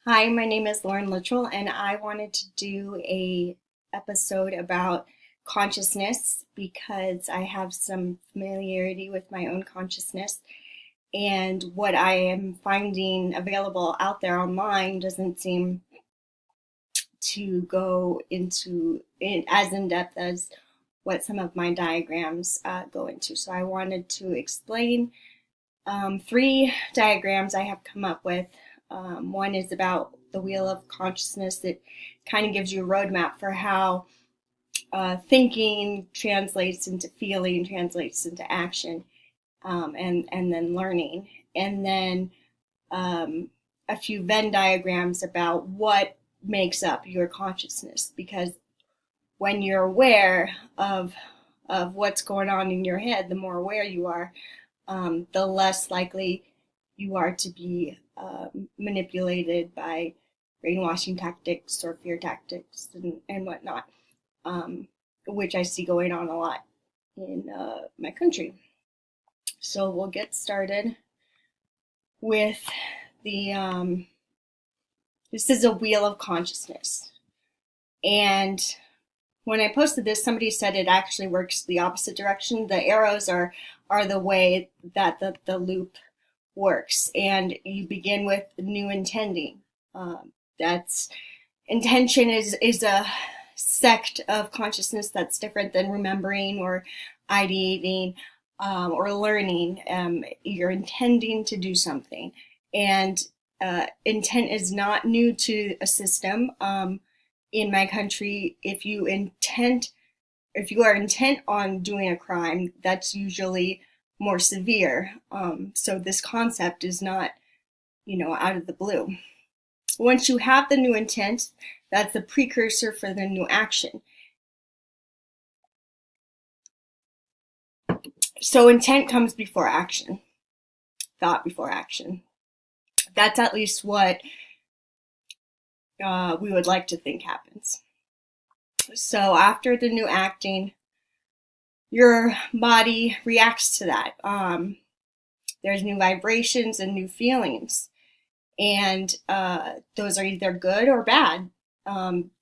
Hi, my name is Lauren Littrell, and I wanted to do a episode about consciousness because I have some familiarity with my own consciousness, and what I am finding available out there online doesn't seem to go into it as in depth as what some of my diagrams go into. So I wanted to explain three diagrams I have come up with. One is about the wheel of consciousness that kind of gives you a roadmap for how thinking translates into feeling, translates into action, and then learning. And then a few Venn diagrams about what makes up your consciousness, because when you're aware of what's going on in your head, the more aware you are, the less likely you are to be manipulated by brainwashing tactics or fear tactics and whatnot, which I see going on a lot in my country. So we'll get started with the, this is a wheel of consciousness. And when I posted this, somebody said it actually works the opposite direction. The arrows are the way that the loop works, and you begin with new intending. That's intention is a sect of consciousness that's different than remembering or ideating or learning. You're intending to do something, and intent is not new to a system. In my country, if you are intent on doing a crime, that's usually more severe. So this concept is not, out of the blue. Once you have the new intent, that's the precursor for the new action. So intent comes before action, thought before action. That's at least what we would like to think happens. So after the new acting, your body reacts to that. There's new vibrations and new feelings. And those are either good or bad,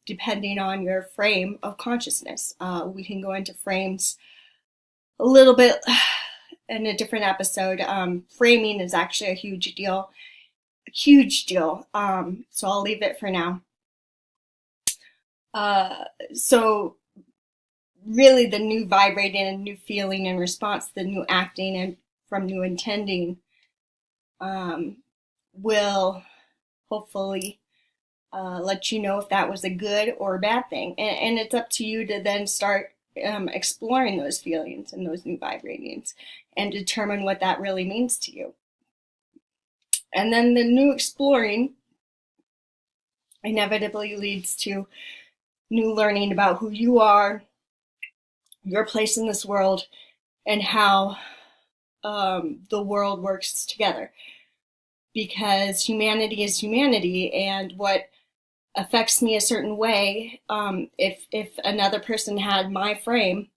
depending on your frame of consciousness. We can go into frames a little bit in a different episode. Framing is actually a huge deal. So I'll leave it for now. So really the new vibrating and new feeling in response to the new acting and from new intending will hopefully let you know if that was a good or a bad thing. And it's up to you to then start exploring those feelings and those new vibrations and determine what that really means to you. And then the new exploring inevitably leads to new learning about who you are, your place in this world, and how the world works together. Because humanity is humanity, and what affects me a certain way, if another person had my frame,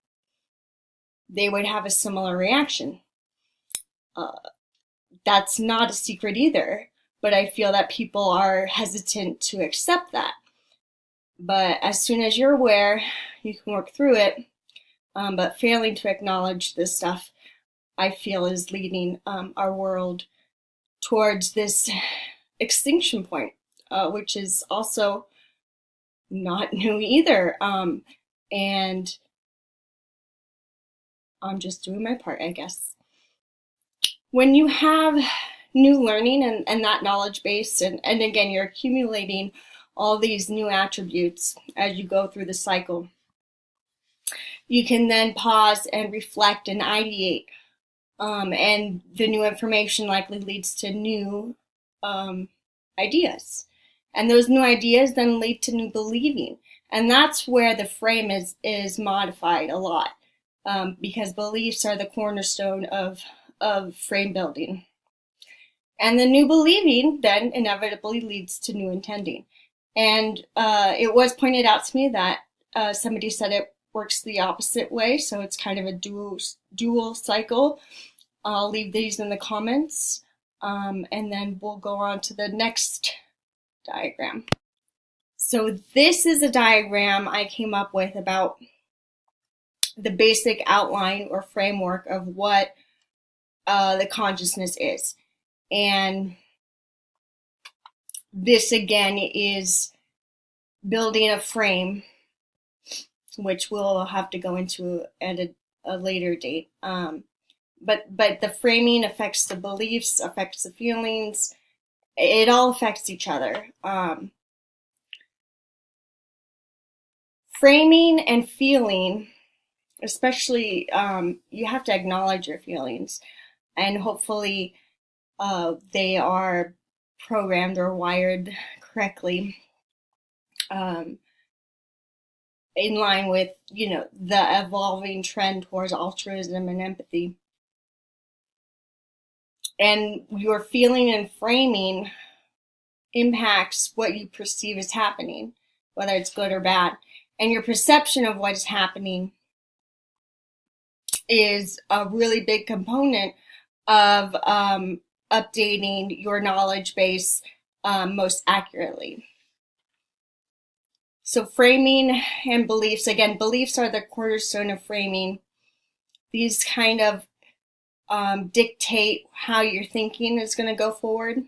they would have a similar reaction. That's not a secret either, but I feel that people are hesitant to accept that. But as soon as you're aware, you can work through it. But failing to acknowledge this stuff, I feel, is leading our world towards this extinction point, which is also not new either. And I'm just doing my part, I guess. When you have new learning and that knowledge base, and again, you're accumulating all these new attributes as you go through the cycle, you can then pause and reflect and ideate. And the new information likely leads to new ideas. And those new ideas then lead to new believing. And that's where the frame is modified a lot, because beliefs are the cornerstone of frame building. And the new believing then inevitably leads to new intending. And it was pointed out to me that somebody said it works the opposite way, so it's kind of a dual cycle. I'll leave these in the comments, and then we'll go on to the next diagram. So this is a diagram I came up with about the basic outline or framework of what the consciousness is. And this again is building a frame, which we'll have to go into at a later date. But the framing affects the beliefs, affects the feelings. It all affects each other. Framing and feeling, especially, you have to acknowledge your feelings, and hopefully they are programmed or wired correctly, in line with, the evolving trend towards altruism and empathy. And your feeling and framing impacts what you perceive as happening, whether it's good or bad. And your perception of what is happening is a really big component of updating your knowledge base most accurately. So framing and beliefs, again, beliefs are the cornerstone of framing. These kind of dictate how your thinking is going to go forward.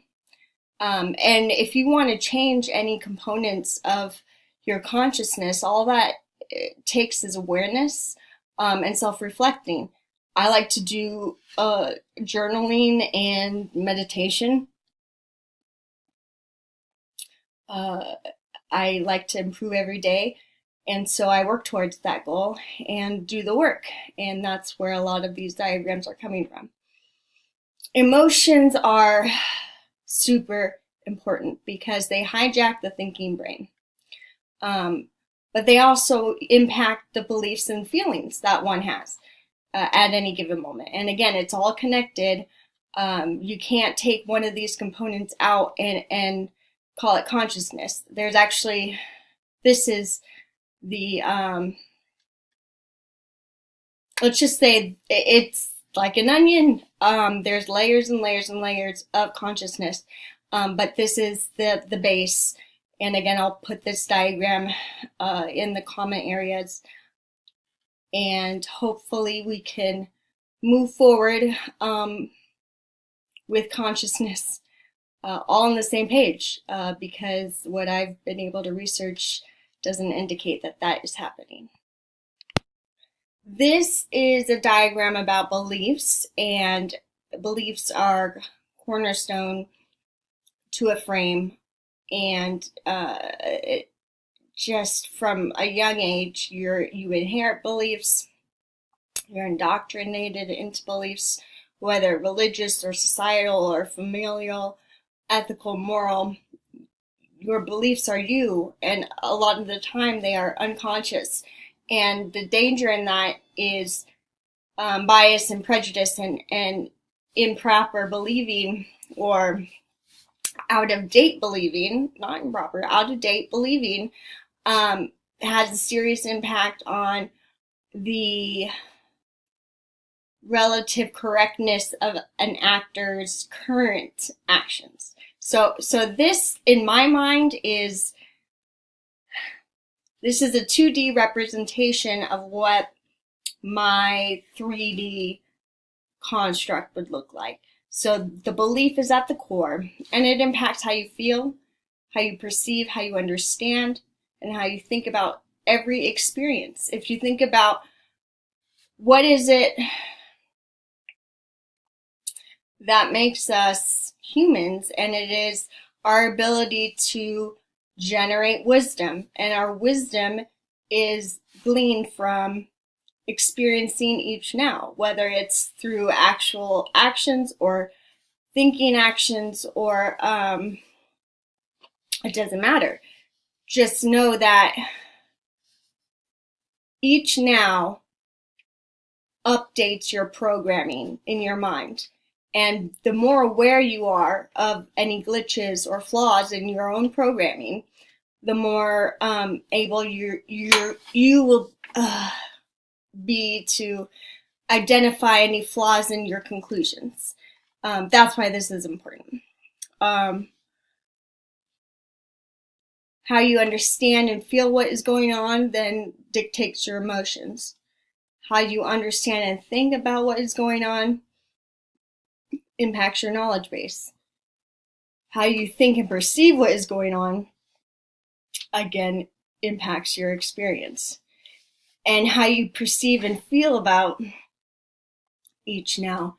And if you want to change any components of your consciousness, all that it takes is awareness and self-reflecting. I like to do journaling and meditation. I like to improve every day. And so I work towards that goal and do the work. And that's where a lot of these diagrams are coming from. Emotions are super important because they hijack the thinking brain. But they also impact the beliefs and feelings that one has at any given moment. And again, it's all connected. You can't take one of these components out and call it consciousness. There's actually, this is the, let's just say it's like an onion. There's layers and layers and layers of consciousness. But this is the base. And again, I'll put this diagram in the comment areas. And hopefully we can move forward with consciousness all on the same page, because what I've been able to research doesn't indicate that that is happening. This is a diagram about beliefs, and beliefs are cornerstone to a frame. And just from a young age, you inherit beliefs, you're indoctrinated into beliefs, whether religious or societal or familial, ethical, moral. Your beliefs are you, and a lot of the time they are unconscious. And the danger in that is bias and prejudice and improper believing, or out-of-date believing, not improper, out-of-date believing, has a serious impact on the relative correctness of an actor's current actions. So this, in my mind, is a 2D representation of what my 3D construct would look like. So the belief is at the core, and it impacts how you feel, how you perceive, how you understand, and how you think about every experience. If you think about what is it that makes us humans, and it is our ability to generate wisdom, and our wisdom is gleaned from experiencing each now, whether it's through actual actions or thinking actions, or it doesn't matter. Just know that each now updates your programming in your mind. And the more aware you are of any glitches or flaws in your own programming, the more able you will be to identify any flaws in your conclusions. That's why this is important. How you understand and feel what is going on then dictates your emotions. How you understand and think about what is going on impacts your knowledge base. How you think and perceive what is going on, again, impacts your experience. And how you perceive and feel about each now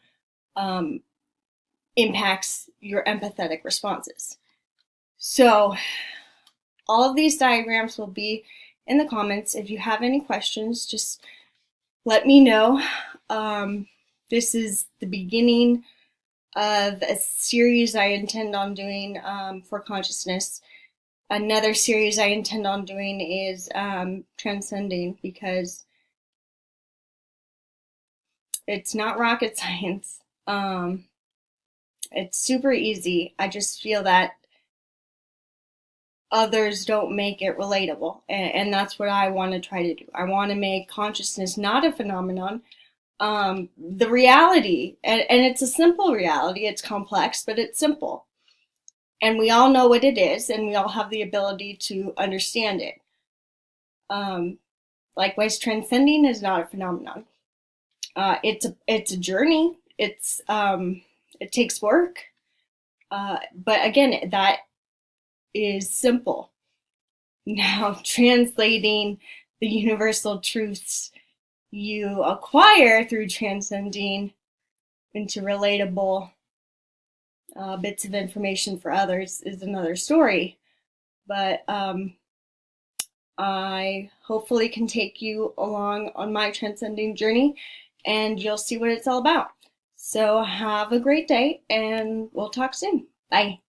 impacts your empathetic responses. So all of these diagrams will be in the comments. If you have any questions, just let me know. This is the beginning of a series I intend on doing for consciousness. Another series I intend on doing is transcending, because it's not rocket science. It's super easy. I just feel that others don't make it relatable, and that's what I want to try to do. I want to make consciousness not a phenomenon, the reality, and it's a simple reality. It's complex, but it's simple. And we all know what it is, and we all have the ability to understand it. Likewise, transcending is not a phenomenon. It's a journey. It takes work. But again, that is simple. Now, translating the universal truths you acquire through transcending into relatable bits of information for others is another story. But I hopefully can take you along on my transcending journey, and you'll see what it's all about. So have a great day, and we'll talk soon. Bye.